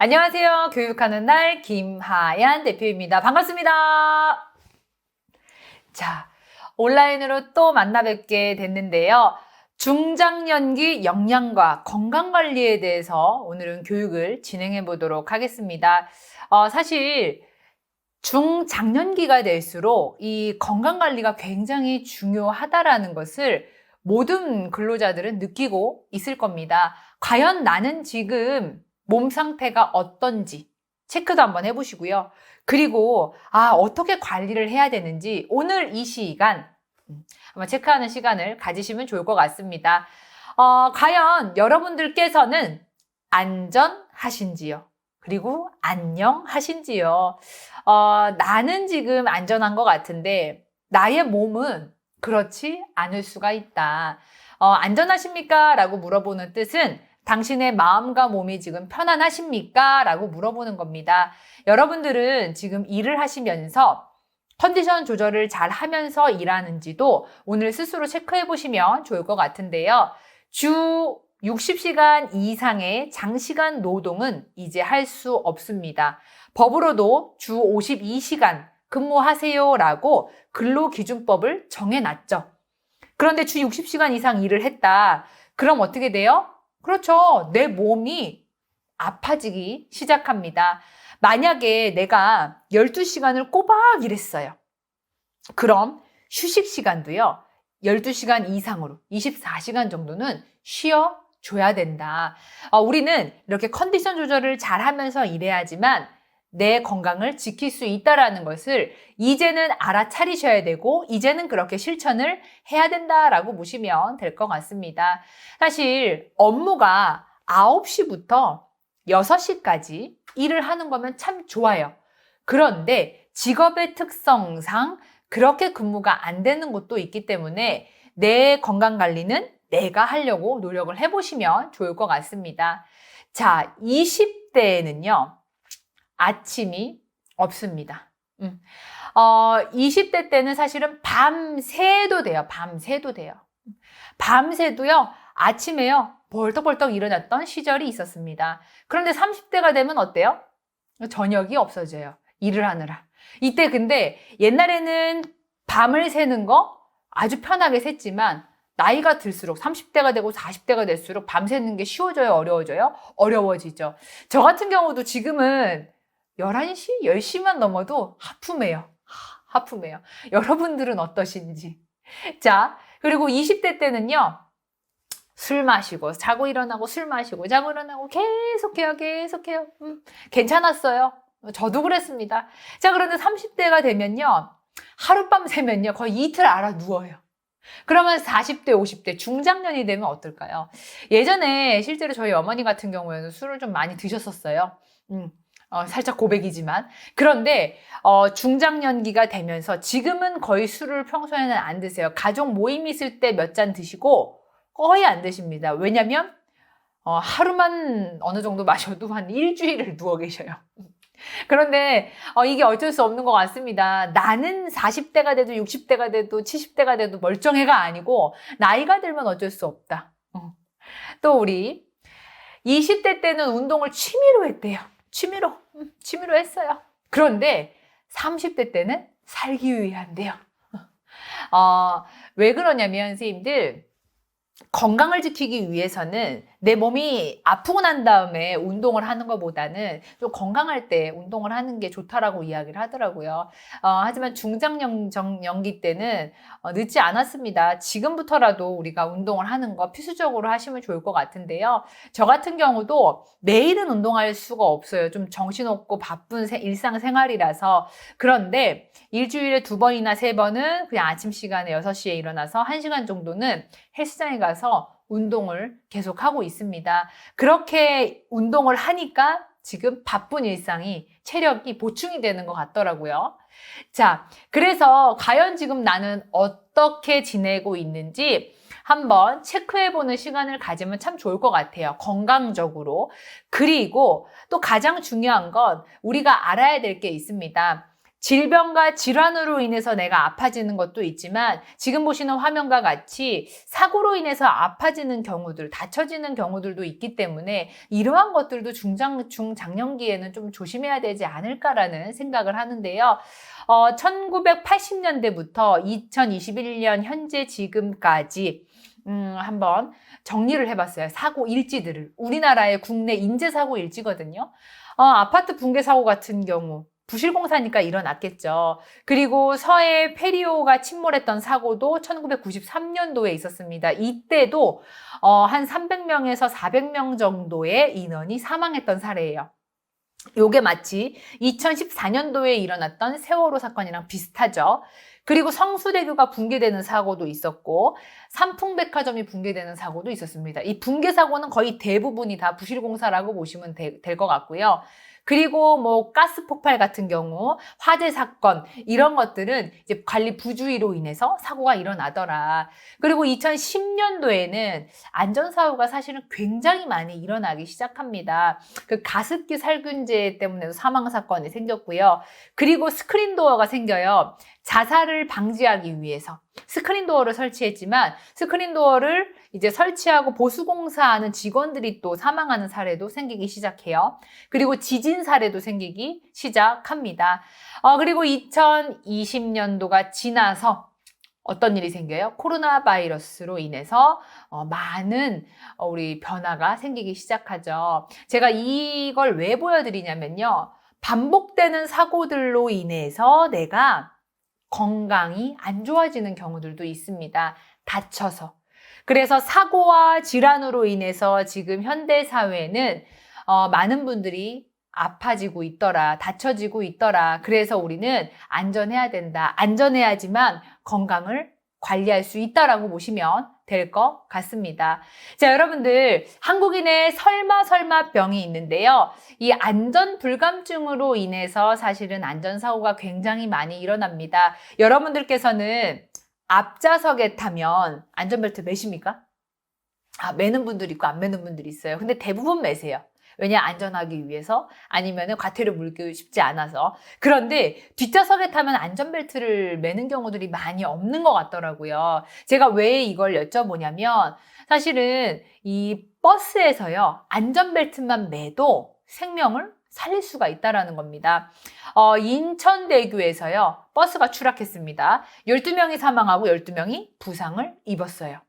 안녕하세요. 교육하는 날 김하얀 대표입니다. 반갑습니다. 자, 온라인으로 또 만나 뵙게 됐는데요. 중장년기 영양과 건강관리에 대해서 오늘은 교육을 진행해 보도록 하겠습니다. 사실 중장년기가 될수록 이 건강관리가 굉장히 중요하다라는 것을 모든 근로자들은 느끼고 있을 겁니다. 과연 나는 지금 몸 상태가 어떤지 체크도 한번 해보시고요. 그리고 어떻게 관리를 해야 되는지 오늘 이 시간 한번 체크하는 시간을 가지시면 좋을 것 같습니다. 과연 여러분들께서는 안전하신지요? 그리고 안녕하신지요? 나는 지금 안전한 것 같은데 나의 몸은 그렇지 않을 수가 있다. 안전하십니까? 라고 물어보는 뜻은 당신의 마음과 몸이 지금 편안하십니까? 라고 물어보는 겁니다. 여러분들은 지금 일을 하시면서 컨디션 조절을 잘 하면서 일하는지도 오늘 스스로 체크해 보시면 좋을 것 같은데요. 주 60시간 이상의 장시간 노동은 이제 할 수 없습니다. 법으로도 주 52시간 근무하세요라고 근로기준법을 정해놨죠. 그런데 주 60시간 이상 일을 했다. 그럼 어떻게 돼요? 그렇죠. 내 몸이 아파지기 시작합니다. 만약에 내가 12시간을 꼬박 일했어요. 그럼 휴식 시간도요. 12시간 이상으로 24시간 정도는 쉬어줘야 된다. 우리는 이렇게 컨디션 조절을 잘 하면서 일해야지만 내 건강을 지킬 수 있다는 것을 이제는 알아차리셔야 되고 이제는 그렇게 실천을 해야 된다라고 보시면 될 것 같습니다. 사실 업무가 9시부터 6시까지 일을 하는 거면 참 좋아요. 그런데 직업의 특성상 그렇게 근무가 안 되는 곳도 있기 때문에 내 건강 관리는 내가 하려고 노력을 해보시면 좋을 것 같습니다. 자, 20대에는요. 아침이 없습니다. 20대 때는 사실은 밤새도 돼요. 밤새도 돼요. 밤새도요. 아침에요. 벌떡벌떡 일어났던 시절이 있었습니다. 그런데 30대가 되면 어때요? 저녁이 없어져요. 일을 하느라. 이때 근데 옛날에는 밤을 새는 거 아주 편하게 샜지만 나이가 들수록 30대가 되고 40대가 될수록 밤새는 게 쉬워져요? 어려워져요? 어려워지죠. 저 같은 경우도 지금은 11시, 10시만 넘어도 하품해요. 하품해요. 여러분들은 어떠신지. 자, 그리고 20대 때는요. 술 마시고 자고 일어나고 술 마시고 자고 일어나고 계속해요. 괜찮았어요. 저도 그랬습니다. 자, 그런데 30대가 되면요. 하룻밤 새면요. 거의 이틀 알아 누워요. 그러면 40대, 50대 중장년이 되면 어떨까요? 예전에 실제로 저희 어머니 같은 경우에는 술을 좀 많이 드셨었어요. 살짝 고백이지만. 그런데 중장년기가 되면서 지금은 거의 술을 평소에는 안 드세요. 가족 모임 있을 때 몇 잔 드시고 거의 안 드십니다. 왜냐면 하루만 어느 정도 마셔도 한 일주일을 누워 계셔요. 그런데 이게 어쩔 수 없는 것 같습니다. 나는 40대가 돼도 60대가 돼도 70대가 돼도 멀쩡해가 아니고 나이가 들면 어쩔 수 없다. 또 우리 20대 때는 운동을 취미로 했대요. 취미로 했어요. 그런데 30대 때는 살기 위한데요. 왜 그러냐면 선생님들 건강을 지키기 위해서는 내 몸이 아프고 난 다음에 운동을 하는 것보다는 좀 건강할 때 운동을 하는 게 좋다라고 이야기를 하더라고요. 하지만 중장년기 때는 늦지 않았습니다. 지금부터라도 우리가 운동을 하는 거 필수적으로 하시면 좋을 것 같은데요. 저 같은 경우도 매일은 운동할 수가 없어요. 좀 정신없고 바쁜 일상생활이라서. 그런데 일주일에 2번이나 3번은 그냥 아침 시간에 6시에 일어나서 1시간 정도는 헬스장에 가서 운동을 계속하고 있습니다. 그렇게 운동을 하니까 지금 바쁜 일상이 체력이 보충이 되는 것 같더라고요. 자, 그래서 과연 지금 나는 어떻게 지내고 있는지 한번 체크해보는 시간을 가지면 참 좋을 것 같아요. 건강적으로. 그리고 또 가장 중요한 건 우리가 알아야 될 게 있습니다. 질병과 질환으로 인해서 내가 아파지는 것도 있지만 지금 보시는 화면과 같이 사고로 인해서 아파지는 경우들, 다쳐지는 경우들도 있기 때문에 이러한 것들도 중장년기에는 좀 조심해야 되지 않을까라는 생각을 하는데요. 1980년대부터 2021년 현재 지금까지 한번 정리를 해봤어요. 사고 일지들을. 우리나라의 국내 인재사고 일지거든요. 아파트 붕괴 사고 같은 경우 부실공사니까 일어났겠죠. 그리고 서해 페리오가 침몰했던 사고도 1993년도에 있었습니다. 이때도 한 300명에서 400명 정도의 인원이 사망했던 사례예요. 요게 마치 2014년도에 일어났던 세월호 사건이랑 비슷하죠. 그리고 성수대교가 붕괴되는 사고도 있었고 삼풍백화점이 붕괴되는 사고도 있었습니다. 이 붕괴 사고는 거의 대부분이 다 부실공사라고 보시면 될 것 같고요. 그리고 뭐 가스 폭발 같은 경우, 화재 사건 이런 것들은 이제 관리 부주의로 인해서 사고가 일어나더라. 그리고 2010년도에는 안전사고가 사실은 굉장히 많이 일어나기 시작합니다. 그 가습기 살균제 때문에도 사망 사건이 생겼고요. 그리고 스크린도어가 생겨요. 자살을 방지하기 위해서 스크린도어를 설치했지만 스크린도어를 이제 설치하고 보수공사하는 직원들이 또 사망하는 사례도 생기기 시작해요. 그리고 지진 사례도 생기기 시작합니다. 그리고 2020년도가 지나서 어떤 일이 생겨요? 코로나 바이러스로 인해서 많은 우리 변화가 생기기 시작하죠. 제가 이걸 왜 보여드리냐면요. 반복되는 사고들로 인해서 내가 건강이 안 좋아지는 경우들도 있습니다. 다쳐서. 그래서 사고와 질환으로 인해서 지금 현대 사회는 많은 분들이 아파지고 있더라, 다쳐지고 있더라. 그래서 우리는 안전해야 된다. 안전해야지만 건강을 관리할 수 있다라고 보시면 될 것 같습니다. 자, 여러분들, 한국인의 설마병이 있는데요. 이 안전불감증으로 인해서 사실은 안전사고가 굉장히 많이 일어납니다. 여러분들께서는 앞좌석에 타면 안전벨트 매십니까? 매는 분들이 있고 안 매는 분들이 있어요. 근데 대부분 매세요. 왜냐? 안전하기 위해서 아니면 과태료 물기 쉽지 않아서. 그런데 뒷좌석에 타면 안전벨트를 매는 경우들이 많이 없는 것 같더라고요. 제가 왜 이걸 여쭤보냐면 사실은 이 버스에서요. 안전벨트만 매도 생명을 살릴 수가 있다라는 겁니다. 인천대교에서요. 버스가 추락했습니다. 12명이 사망하고 12명이 부상을 입었어요.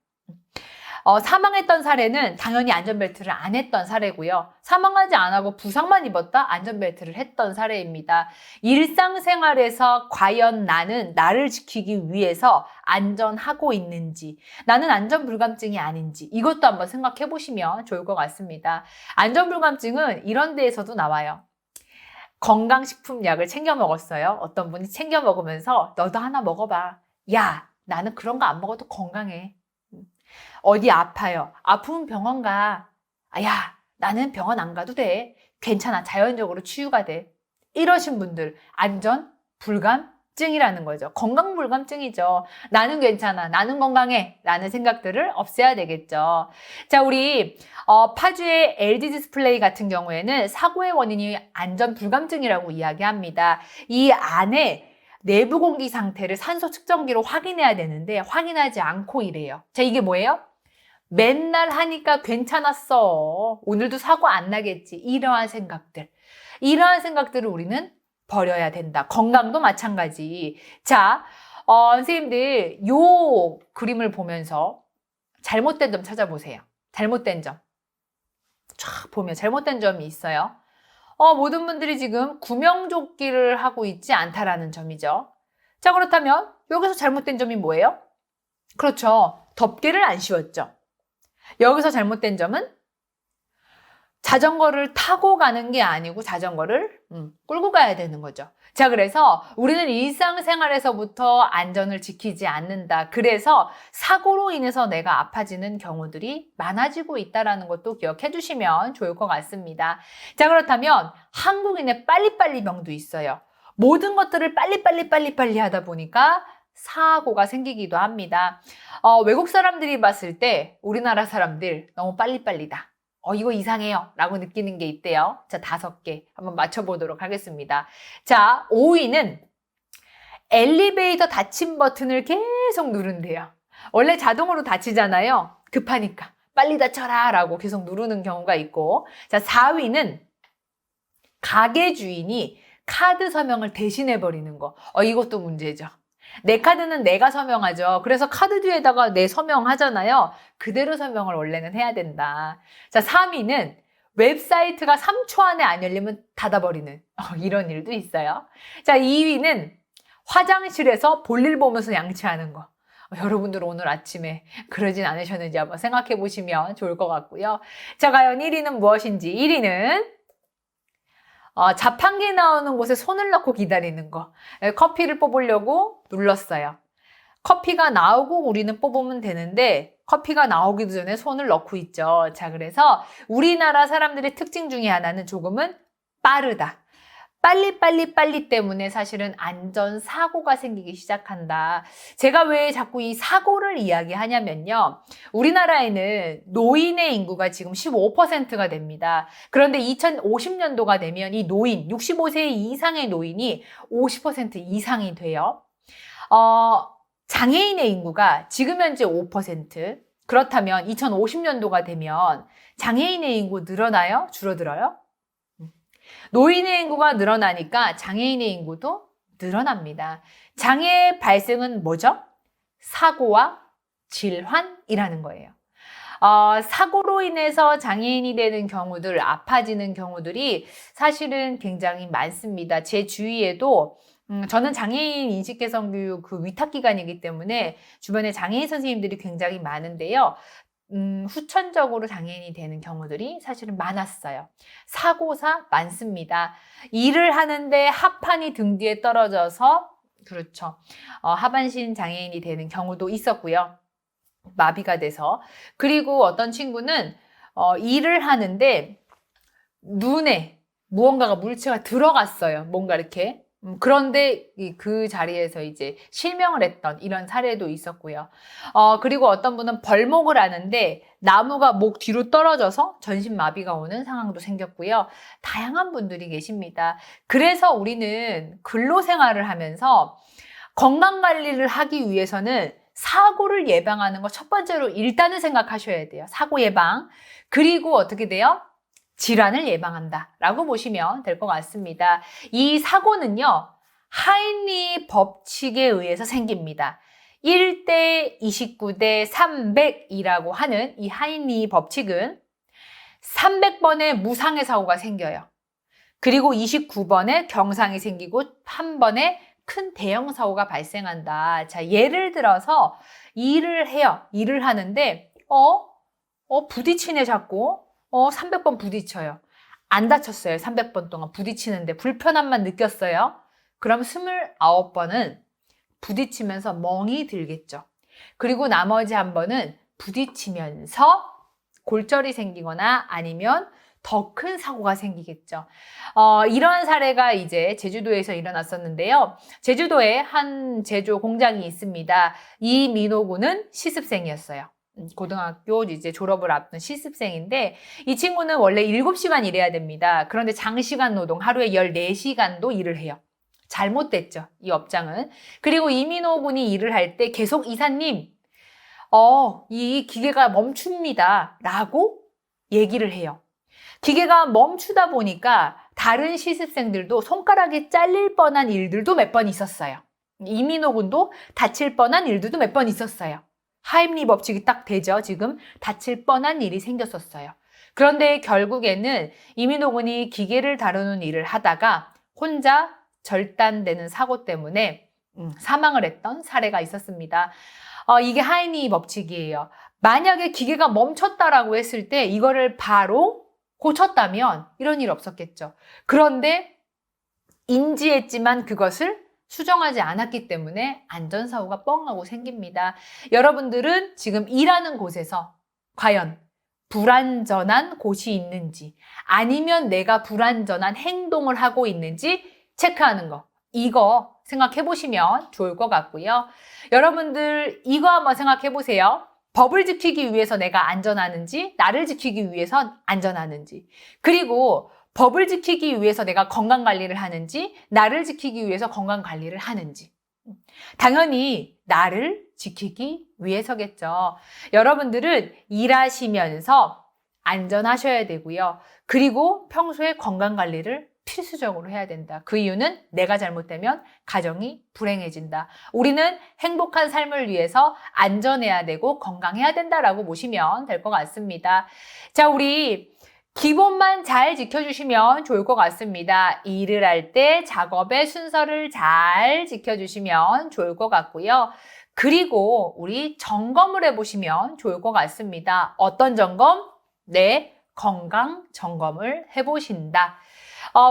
사망했던 사례는 당연히 안전벨트를 안 했던 사례고요. 사망하지 않고 부상만 입었다 안전벨트를 했던 사례입니다. 일상생활에서 과연 나는 나를 지키기 위해서 안전하고 있는지, 나는 안전불감증이 아닌지 이것도 한번 생각해 보시면 좋을 것 같습니다. 안전불감증은 이런 데에서도 나와요. 건강식품약을 챙겨 먹었어요. 어떤 분이 챙겨 먹으면서 너도 하나 먹어봐. 야, 나는 그런 거 안 먹어도 건강해. 어디 아파요. 아프면 병원 가. 야, 나는 병원 안 가도 돼. 괜찮아. 자연적으로 치유가 돼. 이러신 분들 안전불감증이라는 거죠. 건강불감증이죠. 나는 괜찮아. 나는 건강해. 라는 생각들을 없애야 되겠죠. 자, 우리 파주의 LG 디스플레이 같은 경우에는 사고의 원인이 안전불감증이라고 이야기합니다. 이 안에 내부 공기 상태를 산소 측정기로 확인해야 되는데 확인하지 않고 이래요. 자, 이게 뭐예요? 맨날 하니까 괜찮았어. 오늘도 사고 안 나겠지. 이러한 생각들을 우리는 버려야 된다. 건강도 마찬가지. 자, 선생님들 요 그림을 보면서 잘못된 점 찾아보세요. 잘못된 점. 쫙 보면 잘못된 점이 있어요. 모든 분들이 지금 구명조끼를 하고 있지 않다라는 점이죠. 자, 그렇다면 여기서 잘못된 점이 뭐예요? 그렇죠. 덮개를 안 씌웠죠. 여기서 잘못된 점은 자전거를 타고 가는 게 아니고 자전거를 끌고 가야 되는 거죠. 자, 그래서 우리는 일상생활에서부터 안전을 지키지 않는다. 그래서 사고로 인해서 내가 아파지는 경우들이 많아지고 있다는 것도 기억해 주시면 좋을 것 같습니다. 자, 그렇다면 한국인의 빨리빨리병도 있어요. 모든 것들을 빨리 하다 보니까 사고가 생기기도 합니다. 외국 사람들이 봤을 때 우리나라 사람들 너무 빨리빨리다. 이거 이상해요. 라고 느끼는 게 있대요. 자, 5개 한번 맞춰보도록 하겠습니다. 자, 5위는 엘리베이터 닫힘 버튼을 계속 누른대요. 원래 자동으로 닫히잖아요. 급하니까 빨리 닫혀라 라고 계속 누르는 경우가 있고, 자, 4위는 가게 주인이 카드 서명을 대신해 버리는 거. 이것도 문제죠. 내 카드는 내가 서명하죠. 그래서 카드 뒤에다가 내 서명하잖아요. 그대로 서명을 원래는 해야 된다. 자, 3위는 웹사이트가 3초 안에 안 열리면 닫아버리는 이런 일도 있어요. 자, 2위는 화장실에서 볼일 보면서 양치하는 거. 여러분들 오늘 아침에 그러진 않으셨는지 한번 생각해 보시면 좋을 것 같고요. 자, 과연 1위는 무엇인지. 1위는 자판기 나오는 곳에 손을 넣고 기다리는 거. 커피를 뽑으려고 눌렀어요. 커피가 나오고 우리는 뽑으면 되는데 커피가 나오기도 전에 손을 넣고 있죠. 자, 그래서 우리나라 사람들의 특징 중에 하나는 조금은 빠르다. 빨리 때문에 사실은 안전사고가 생기기 시작한다. 제가 왜 자꾸 이 사고를 이야기하냐면요. 우리나라에는 노인의 인구가 지금 15%가 됩니다. 그런데 2050년도가 되면 이 노인, 65세 이상의 노인이 50% 이상이 돼요. 장애인의 인구가 지금 현재 5%. 그렇다면 2050년도가 되면 장애인의 인구 늘어나요? 줄어들어요? 노인의 인구가 늘어나니까 장애인의 인구도 늘어납니다. 장애 발생은 뭐죠? 사고와 질환이라는 거예요. 사고로 인해서 장애인이 되는 경우들, 아파지는 경우들이 사실은 굉장히 많습니다. 제 주위에도 저는 장애인 인식개선 교육 위탁기관이기 때문에 주변에 장애인 선생님들이 굉장히 많은데요. 후천적으로 장애인이 되는 경우들이 사실은 많았어요. 사고사 많습니다. 일을 하는데 합판이 등 뒤에 떨어져서 그렇죠. 하반신 장애인이 되는 경우도 있었고요. 마비가 돼서. 그리고 어떤 친구는 일을 하는데 눈에 무언가가 물체가 들어갔어요. 뭔가 이렇게. 그런데 그 자리에서 이제 실명을 했던 이런 사례도 있었고요. 그리고 어떤 분은 벌목을 하는데 나무가 목 뒤로 떨어져서 전신마비가 오는 상황도 생겼고요. 다양한 분들이 계십니다. 그래서 우리는 근로생활을 하면서 건강관리를 하기 위해서는 사고를 예방하는 거 첫 번째로 일단은 생각하셔야 돼요. 사고 예방. 그리고 어떻게 돼요? 질환을 예방한다 라고 보시면 될 것 같습니다. 이 사고는요, 하인리 법칙에 의해서 생깁니다. 1대 29대 300이라고 하는 이 하인리 법칙은 300번의 무상해 사고가 생겨요. 그리고 29번에 경상이 생기고 한 번에 큰 대형 사고가 발생한다. 자, 예를 들어서 일을 해요. 일을 하는데 부딪히네 자꾸. 300번 부딪혀요. 안 다쳤어요. 300번 동안 부딪히는데 불편함만 느꼈어요. 그럼 29번은 부딪히면서 멍이 들겠죠. 그리고 나머지 한 번은 부딪히면서 골절이 생기거나 아니면 더 큰 사고가 생기겠죠. 이런 사례가 이제 제주도에서 일어났었는데요. 제주도에 한 제조 공장이 있습니다. 이민호 군은 시습생이었어요. 고등학교 이제 졸업을 앞둔 시습생인데 이 친구는 원래 7시간 일해야 됩니다. 그런데 장시간 노동, 하루에 14시간도 일을 해요. 잘못됐죠, 이 업장은. 그리고 이민호 군이 일을 할 때 계속 이사님, 이 기계가 멈춥니다 라고 얘기를 해요. 기계가 멈추다 보니까 다른 시습생들도 손가락이 잘릴 뻔한 일들도 몇 번 있었어요. 이민호 군도 다칠 뻔한 일들도 몇 번 있었어요. 하임리 법칙이 딱 되죠. 지금 다칠 뻔한 일이 생겼었어요. 그런데 결국에는 이민호 군이 기계를 다루는 일을 하다가 혼자 절단되는 사고 때문에 사망을 했던 사례가 있었습니다. 이게 하임리 법칙이에요. 만약에 기계가 멈췄다라고 했을 때 이거를 바로 고쳤다면 이런 일 없었겠죠. 그런데 인지했지만 그것을 수정하지 않았기 때문에 안전사고가 뻥하고 생깁니다. 여러분들은 지금 일하는 곳에서 과연 불안전한 곳이 있는지 아니면 내가 불안전한 행동을 하고 있는지 체크하는 거. 이거 생각해 보시면 좋을 것 같고요. 여러분들 이거 한번 생각해 보세요. 법을 지키기 위해서 내가 안전하는지 나를 지키기 위해서 안전하는지 그리고 법을 지키기 위해서 내가 건강관리를 하는지 나를 지키기 위해서 건강관리를 하는지 당연히 나를 지키기 위해서겠죠. 여러분들은 일하시면서 안전하셔야 되고요. 그리고 평소에 건강관리를 필수적으로 해야 된다. 그 이유는 내가 잘못되면 가정이 불행해진다. 우리는 행복한 삶을 위해서 안전해야 되고 건강해야 된다라고 보시면 될 것 같습니다. 자, 우리 기본만 잘 지켜주시면 좋을 것 같습니다. 일을 할 때 작업의 순서를 잘 지켜주시면 좋을 것 같고요. 그리고 우리 점검을 해보시면 좋을 것 같습니다. 어떤 점검? 네, 건강 점검을 해보신다.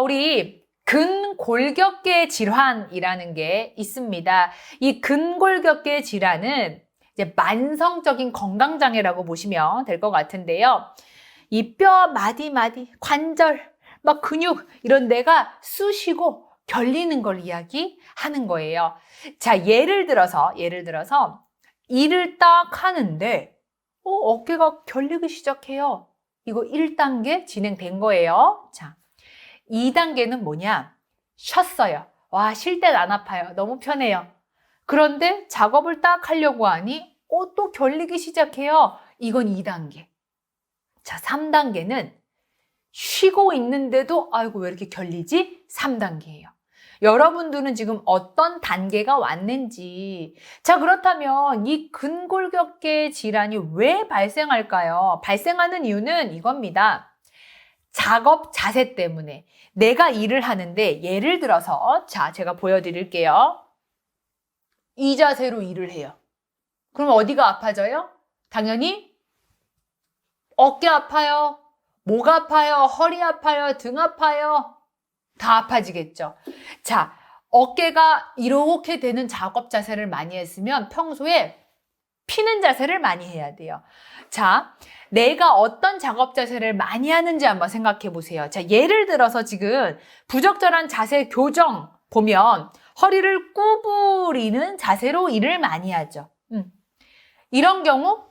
우리 근골격계 질환이라는 게 있습니다. 이 근골격계 질환은 이제 만성적인 건강장애라고 보시면 될 것 같은데요. 이 뼈, 마디, 관절, 막 근육 이런 데가 쑤시고 결리는 걸 이야기하는 거예요. 자, 예를 들어서 일을 딱 하는데 어깨가 결리기 시작해요. 이거 1단계 진행된 거예요. 자, 2단계는 뭐냐? 쉬었어요. 와, 쉴 땐 안 아파요. 너무 편해요. 그런데 작업을 딱 하려고 하니 또 결리기 시작해요. 이건 2단계. 자, 3단계는 쉬고 있는데도 아이고 왜 이렇게 결리지? 3단계예요. 여러분들은 지금 어떤 단계가 왔는지. 자, 그렇다면 이 근골격계 질환이 왜 발생할까요? 발생하는 이유는 이겁니다. 작업 자세 때문에. 내가 일을 하는데 예를 들어서 자, 제가 보여드릴게요. 이 자세로 일을 해요. 그럼 어디가 아파져요? 당연히 어깨 아파요, 목 아파요, 허리 아파요, 등 아파요. 다 아파지겠죠. 자, 어깨가 이렇게 되는 작업 자세를 많이 했으면 평소에 피는 자세를 많이 해야 돼요. 자, 내가 어떤 작업 자세를 많이 하는지 한번 생각해 보세요. 자, 예를 들어서 지금 부적절한 자세 교정 보면 허리를 구부리는 자세로 일을 많이 하죠. 이런 경우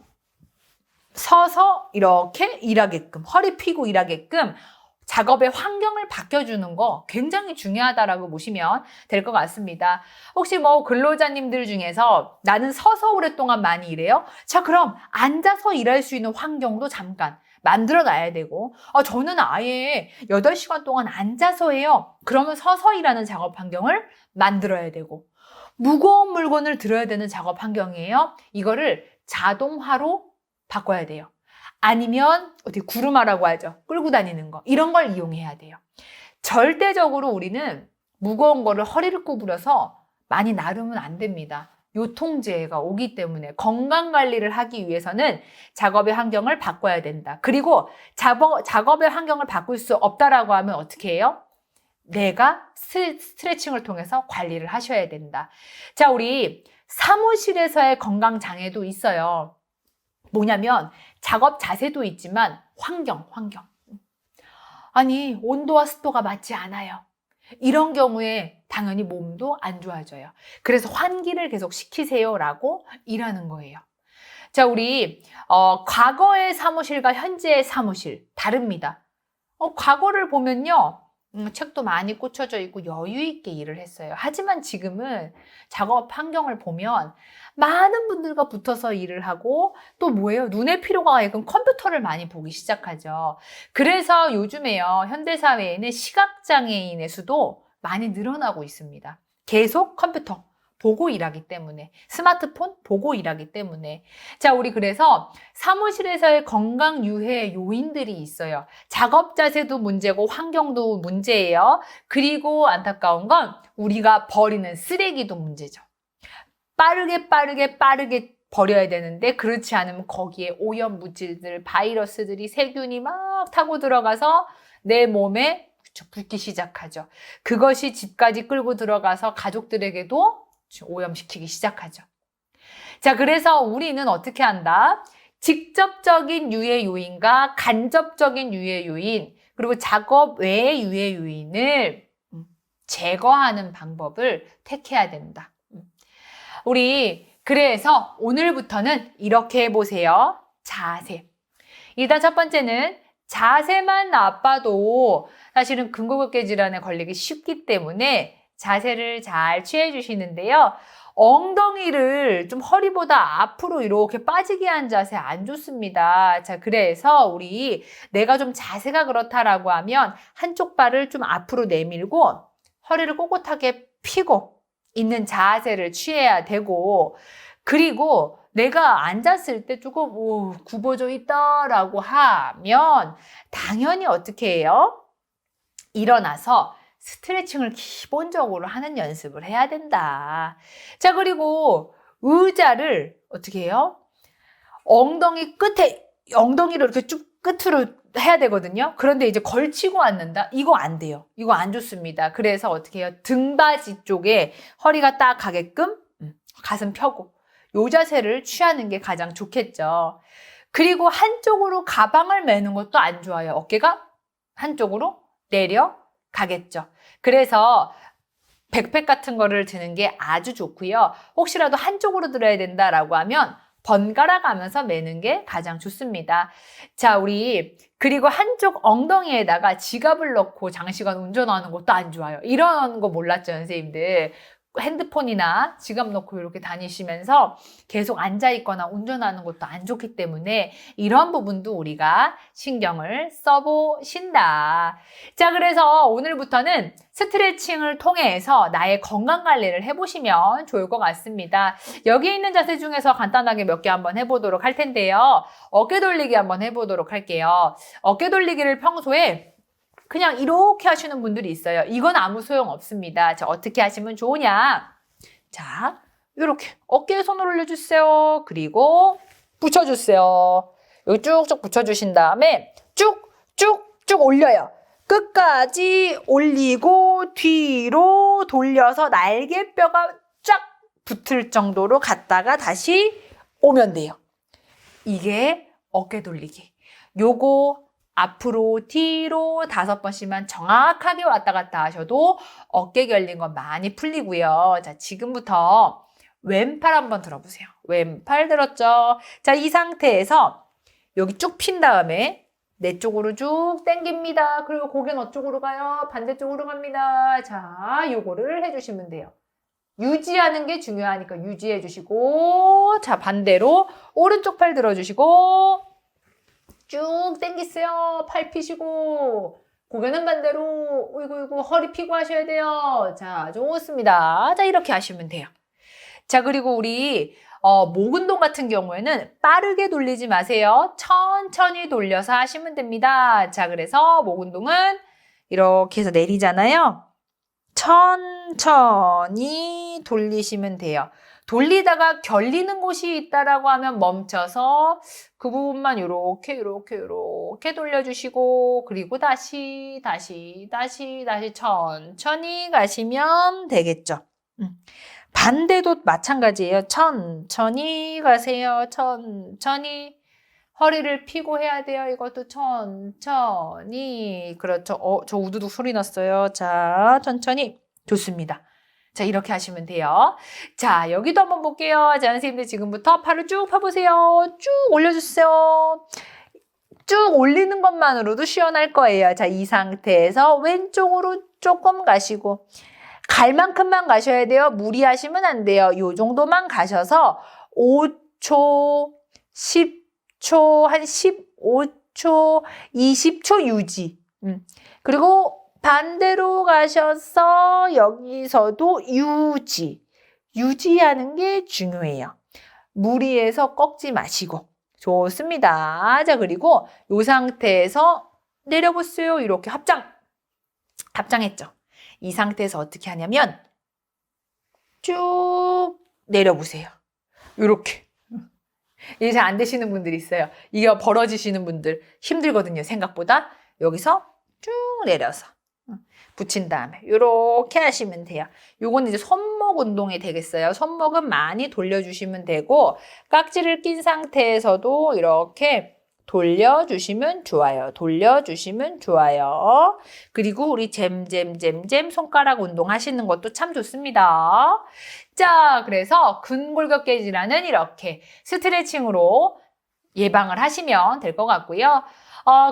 서서 이렇게 일하게끔, 허리 펴고 일하게끔 작업의 환경을 바뀌어주는 거 굉장히 중요하다라고 보시면 될 것 같습니다. 혹시 뭐 근로자님들 중에서 나는 서서 오랫동안 많이 일해요? 자, 그럼 앉아서 일할 수 있는 환경도 잠깐 만들어 놔야 되고, 저는 아예 8시간 동안 앉아서 해요. 그러면 서서 일하는 작업 환경을 만들어야 되고, 무거운 물건을 들어야 되는 작업 환경이에요. 이거를 자동화로 바꿔야 돼요. 아니면 어떻게 구루마라고 하죠. 끌고 다니는 거. 이런 걸 이용해야 돼요. 절대적으로 우리는 무거운 거를 허리를 구부려서 많이 나르면 안 됩니다. 요통재해가 오기 때문에 건강관리를 하기 위해서는 작업의 환경을 바꿔야 된다. 그리고 작업의 환경을 바꿀 수 없다라고 하면 어떻게 해요? 내가 스트레칭을 통해서 관리를 하셔야 된다. 자, 우리 사무실에서의 건강장애도 있어요. 뭐냐면 작업 자세도 있지만 환경. 아니, 온도와 습도가 맞지 않아요. 이런 경우에 당연히 몸도 안 좋아져요. 그래서 환기를 계속 시키세요라고 일하는 거예요. 자, 우리 과거의 사무실과 현재의 사무실 다릅니다. 과거를 보면요. 책도 많이 꽂혀져 있고 여유 있게 일을 했어요. 하지만 지금은 작업 환경을 보면 많은 분들과 붙어서 일을 하고 또 뭐예요? 눈의 피로가 가끔 컴퓨터를 많이 보기 시작하죠. 그래서 요즘에요. 현대사회에는 시각장애인의 수도 많이 늘어나고 있습니다. 계속 컴퓨터 보고 일하기 때문에, 스마트폰 보고 일하기 때문에. 자, 우리 그래서 사무실에서의 건강 유해 요인들이 있어요. 작업 자세도 문제고 환경도 문제예요. 그리고 안타까운 건 우리가 버리는 쓰레기도 문제죠. 빠르게 버려야 되는데 그렇지 않으면 거기에 오염 물질들, 바이러스들이, 세균이 막 타고 들어가서 내 몸에 붙기 시작하죠. 그것이 집까지 끌고 들어가서 가족들에게도 오염시키기 시작하죠. 자, 그래서 우리는 어떻게 한다? 직접적인 유해 요인과 간접적인 유해 요인, 그리고 작업 외의 유해 요인을 제거하는 방법을 택해야 된다. 우리 그래서 오늘부터는 이렇게 해보세요. 자세. 일단 첫 번째는 자세만 나빠도 사실은 근골격계 질환에 걸리기 쉽기 때문에 자세를 잘 취해 주시는데요. 엉덩이를 좀 허리보다 앞으로 이렇게 빠지게 한 자세 안 좋습니다. 자, 그래서 우리 내가 좀 자세가 그렇다라고 하면 한쪽 발을 좀 앞으로 내밀고 허리를 꼿꼿하게 펴고 있는 자세를 취해야 되고, 그리고 내가 앉았을 때 조금 굽어져 있다라고 하면 당연히 어떻게 해요? 일어나서 스트레칭을 기본적으로 하는 연습을 해야 된다. 자, 그리고 의자를 어떻게 해요? 엉덩이를 이렇게 쭉 끝으로 해야 되거든요. 그런데 이제 걸치고 앉는다? 이거 안 돼요. 이거 안 좋습니다. 그래서 어떻게 해요? 등받이 쪽에 허리가 딱 가게끔 가슴 펴고 요 자세를 취하는 게 가장 좋겠죠. 그리고 한쪽으로 가방을 메는 것도 안 좋아요. 어깨가 한쪽으로 내려가겠죠. 그래서 백팩 같은 거를 드는 게 아주 좋고요. 혹시라도 한쪽으로 들어야 된다라고 하면 번갈아 가면서 매는 게 가장 좋습니다. 자, 우리 그리고 한쪽 엉덩이에다가 지갑을 넣고 장시간 운전하는 것도 안 좋아요. 이런 거 몰랐죠, 선생님들? 핸드폰이나 지갑 넣고 이렇게 다니시면서 계속 앉아있거나 운전하는 것도 안 좋기 때문에 이런 부분도 우리가 신경을 써보신다. 자, 그래서 오늘부터는 스트레칭을 통해서 나의 건강관리를 해보시면 좋을 것 같습니다. 여기 있는 자세 중에서 간단하게 몇 개 한번 해보도록 할 텐데요. 어깨 돌리기 한번 해보도록 할게요. 어깨 돌리기를 평소에 그냥 이렇게 하시는 분들이 있어요. 이건 아무 소용 없습니다. 자, 어떻게 하시면 좋으냐? 자, 이렇게 어깨에 손을 올려주세요. 그리고 붙여주세요. 여기 쭉쭉 붙여주신 다음에 쭉쭉쭉 올려요. 끝까지 올리고 뒤로 돌려서 날개뼈가 쫙 붙을 정도로 갔다가 다시 오면 돼요. 이게 어깨 돌리기. 요거 앞으로 뒤로 5번씩만 정확하게 왔다 갔다 하셔도 어깨 결린 거 많이 풀리고요. 자, 지금부터 왼팔 한번 들어보세요. 왼팔 들었죠? 자, 이 상태에서 여기 쭉 핀 다음에 내 쪽으로 쭉 당깁니다. 그리고 고개는 어쪽으로 가요? 반대쪽으로 갑니다. 자, 요거를 해주시면 돼요. 유지하는 게 중요하니까 유지해 주시고, 자, 반대로 오른쪽 팔 들어주시고 쭉 당기세요. 팔 피시고 고개는 반대로 어이구 허리 피고 하셔야 돼요. 자, 좋습니다. 자, 이렇게 하시면 돼요. 자, 그리고 우리 목 운동 같은 경우에는 빠르게 돌리지 마세요. 천천히 돌려서 하시면 됩니다. 자, 그래서 목 운동은 이렇게 해서 내리잖아요. 천천히 돌리시면 돼요. 돌리다가 결리는 곳이 있다라고 하면 멈춰서 그 부분만 이렇게 돌려주시고, 그리고 다시 천천히 가시면 되겠죠. 반대도 마찬가지예요. 천천히 가세요. 천천히. 허리를 펴고 해야 돼요. 이것도 천천히. 그렇죠. 저 우두둑 소리 났어요. 자, 천천히. 좋습니다. 자, 이렇게 하시면 돼요. 자, 여기도 한번 볼게요. 자, 선생님들 지금부터 팔을 쭉 펴보세요. 쭉 올려주세요. 쭉 올리는 것만으로도 시원할 거예요. 자, 이 상태에서 왼쪽으로 조금 가시고, 갈 만큼만 가셔야 돼요. 무리하시면 안 돼요. 요 정도만 가셔서 5초, 10초, 한 15초, 20초 유지. 그리고 반대로 가셔서 여기서도 유지하는 게 중요해요. 무리해서 꺾지 마시고. 좋습니다. 자, 그리고 이 상태에서 내려보세요. 이렇게 합장했죠. 이 상태에서 어떻게 하냐면 쭉 내려보세요. 이렇게. 이게 잘 안 되시는 분들이 있어요. 이게 벌어지시는 분들 힘들거든요. 생각보다. 여기서 쭉 내려서 붙인 다음에 이렇게 하시면 돼요. 요건 이제 손목 운동이 되겠어요. 손목은 많이 돌려주시면 되고, 깍지를 낀 상태에서도 이렇게 돌려주시면 좋아요. 그리고 우리 잼 손가락 운동 하시는 것도 참 좋습니다. 자, 그래서 근골격계 질환은 이렇게 스트레칭으로 예방을 하시면 될 것 같고요.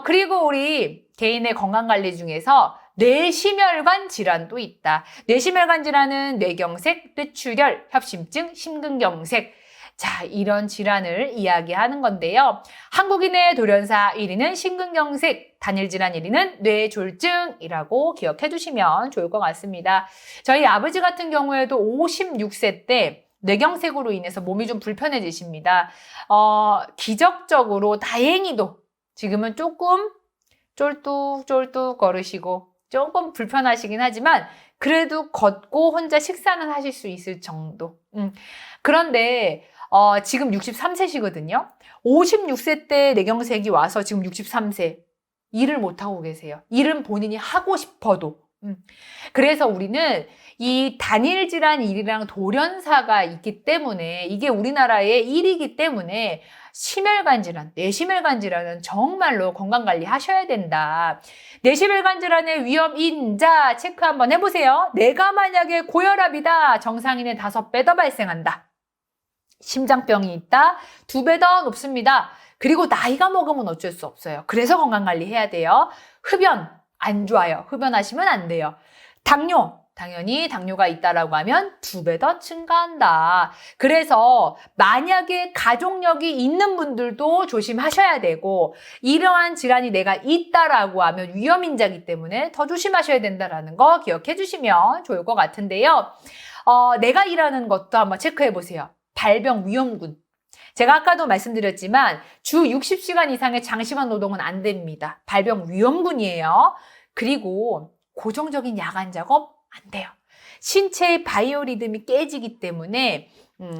그리고 우리 개인의 건강관리 중에서 뇌심혈관 질환도 있다. 뇌심혈관 질환은 뇌경색, 뇌출혈, 협심증, 심근경색. 자, 이런 질환을 이야기하는 건데요. 한국인의 돌연사 1위는 심근경색, 단일질환 1위는 뇌졸중이라고 기억해 두시면 좋을 것 같습니다. 저희 아버지 같은 경우에도 56세 때 뇌경색으로 인해서 몸이 좀 불편해지십니다. 기적적으로 다행히도 지금은 조금 쫄뚝쫄뚝 걸으시고 조금 불편하시긴 하지만 그래도 걷고 혼자 식사는 하실 수 있을 정도. 그런데 지금 63세시거든요. 56세 때 뇌경색이 와서 지금 63세 일을 못하고 계세요. 일은 본인이 하고 싶어도. 그래서 우리는 이 단일 질환 1이랑 돌연사가 있기 때문에 이게 우리나라의 1이기 때문에 심혈관 질환, 뇌심혈관 질환은 정말로 건강관리 하셔야 된다. 뇌심혈관 질환의 위험 인자 체크 한번 해보세요. 내가 만약에 고혈압이다. 정상인의 5배 더 발생한다. 심장병이 있다. 2배 더 높습니다. 그리고 나이가 먹으면 어쩔 수 없어요. 그래서 건강관리 해야 돼요. 흡연 안 좋아요. 흡연하시면 안 돼요. 당뇨, 당연히 당뇨가 있다라고 하면 2배 더 증가한다. 그래서 만약에 가족력이 있는 분들도 조심하셔야 되고 이러한 질환이 내가 있다라고 하면 위험인자이기 때문에 더 조심하셔야 된다라는 거 기억해 주시면 좋을 것 같은데요. 내가 일하는 것도 한번 체크해 보세요. 발병위험군. 제가 아까도 말씀드렸지만 주 60시간 이상의 장시간 노동은 안 됩니다. 발병위험군이에요. 그리고 고정적인 야간 작업 안 돼요. 신체의 바이오리듬이 깨지기 때문에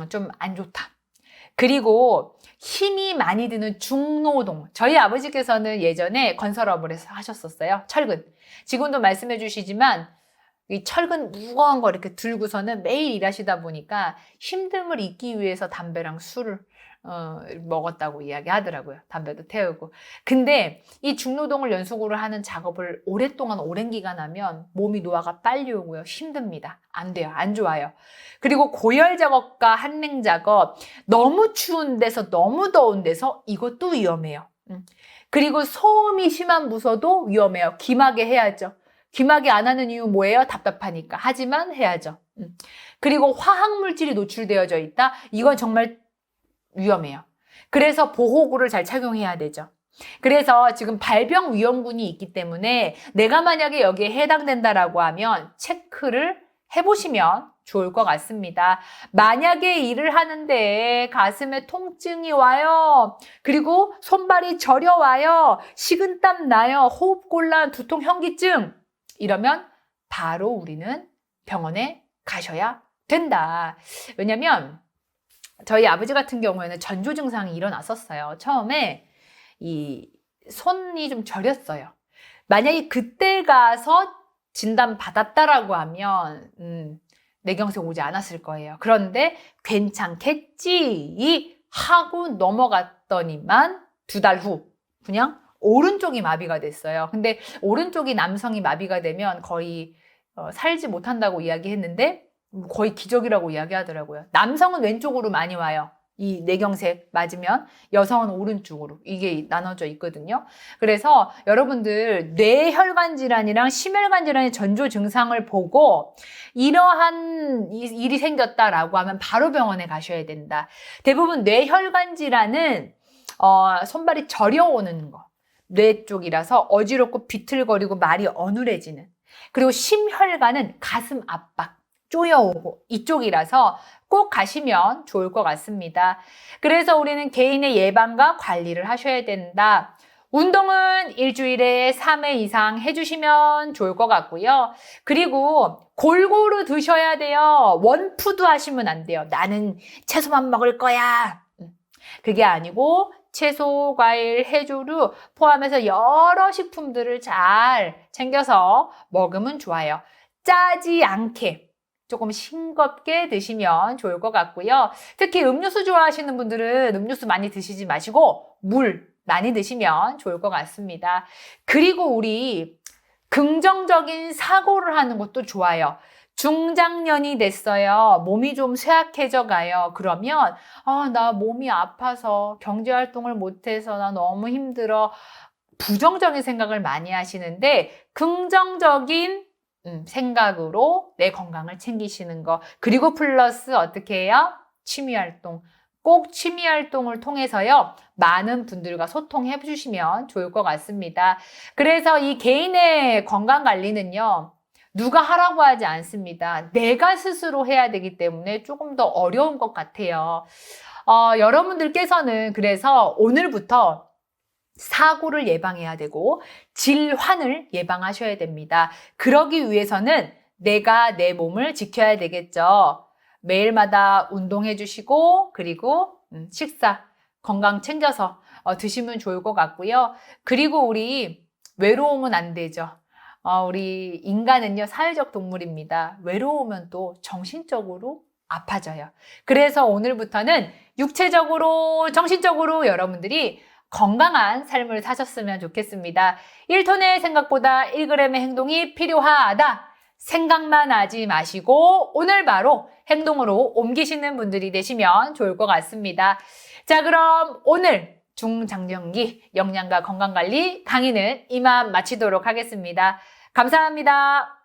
좀 안 좋다. 그리고 힘이 많이 드는 중노동. 저희 아버지께서는 예전에 건설업을 하셨었어요. 철근. 지금도 말씀해 주시지만 이 철근 무거운 거 이렇게 들고서는 매일 일하시다 보니까 힘듦을 잊기 위해서 담배랑 술을 먹었다고 이야기하더라고요. 담배도 태우고. 근데 이 중노동을 연속으로 하는 작업을 오랫동안 오랜 기간 하면 몸이 노화가 빨리 오고요. 힘듭니다. 안 돼요. 안 좋아요. 그리고 고열 작업과 한랭 작업, 너무 추운 데서 너무 더운 데서 이것도 위험해요. 그리고 소음이 심한 부서도 위험해요. 귀마개 해야죠. 귀마개 안 하는 이유 뭐예요? 답답하니까. 하지만 해야죠. 그리고 화학물질이 노출되어져 있다? 이건 정말 위험해요. 그래서 보호구를 잘 착용해야 되죠. 그래서 지금 발병위험군이 있기 때문에 내가 만약에 여기에 해당된다라고 하면 체크를 해보시면 좋을 것 같습니다. 만약에 일을 하는데 가슴에 통증이 와요. 그리고 손발이 저려와요. 식은땀 나요. 호흡곤란, 두통, 현기증. 이러면 바로 우리는 병원에 가셔야 된다. 왜냐면 저희 아버지 같은 경우에는 전조 증상이 일어났었어요. 처음에 이 손이 좀 저렸어요. 만약에 그때 가서 진단 받았다라고 하면 뇌경색 오지 않았을 거예요. 그런데 괜찮겠지 하고 넘어갔더니만 2달 후 그냥 오른쪽이 마비가 됐어요. 근데 오른쪽이 남성이 마비가 되면 거의 살지 못한다고 이야기했는데 거의 기적이라고 이야기하더라고요. 남성은 왼쪽으로 많이 와요. 이 뇌경색 맞으면 여성은 오른쪽으로 이게 나눠져 있거든요. 그래서 여러분들 뇌혈관 질환이랑 심혈관 질환의 전조 증상을 보고 이러한 일이 생겼다라고 하면 바로 병원에 가셔야 된다. 대부분 뇌혈관 질환은 손발이 저려오는 거, 뇌 쪽이라서 어지럽고 비틀거리고 말이 어눌해지는. 그리고 심혈관은 가슴 압박, 쪼여오고 이쪽이라서 꼭 가시면 좋을 것 같습니다. 그래서 우리는 개인의 예방과 관리를 하셔야 된다. 운동은 일주일에 3회 이상 해주시면 좋을 것 같고요. 그리고 골고루 드셔야 돼요. 원푸드 하시면 안 돼요. 나는 채소만 먹을 거야. 그게 아니고 채소, 과일, 해조류 포함해서 여러 식품들을 잘 챙겨서 먹으면 좋아요. 짜지 않게 조금 싱겁게 드시면 좋을 것 같고요. 특히 음료수 좋아하시는 분들은 음료수 많이 드시지 마시고 물 많이 드시면 좋을 것 같습니다. 그리고 우리 긍정적인 사고를 하는 것도 좋아요. 중장년이 됐어요. 몸이 좀 쇠약해져 가요. 그러면 나 몸이 아파서 경제활동을 못해서 나 너무 힘들어. 부정적인 생각을 많이 하시는데 긍정적인 생각으로 내 건강을 챙기시는 거. 그리고 플러스 어떻게 해요? 취미활동. 꼭 취미활동을 통해서요. 많은 분들과 소통해 주시면 좋을 것 같습니다. 그래서 이 개인의 건강관리는요. 누가 하라고 하지 않습니다. 내가 스스로 해야 되기 때문에 조금 더 어려운 것 같아요. 여러분들께서는 그래서 오늘부터 사고를 예방해야 되고 질환을 예방하셔야 됩니다. 그러기 위해서는 내가 내 몸을 지켜야 되겠죠. 매일마다 운동해 주시고 그리고 식사 건강 챙겨서 드시면 좋을 것 같고요. 그리고 우리 외로우면 안 되죠. 우리 인간은요 사회적 동물입니다. 외로우면 또 정신적으로 아파져요. 그래서 오늘부터는 육체적으로 정신적으로 여러분들이 건강한 삶을 사셨으면 좋겠습니다. 1톤의 생각보다 1g의 행동이 필요하다. 생각만 하지 마시고 오늘 바로 행동으로 옮기시는 분들이 되시면 좋을 것 같습니다. 자, 그럼 오늘 중장년기 영양과 건강관리 강의는 이만 마치도록 하겠습니다. 감사합니다.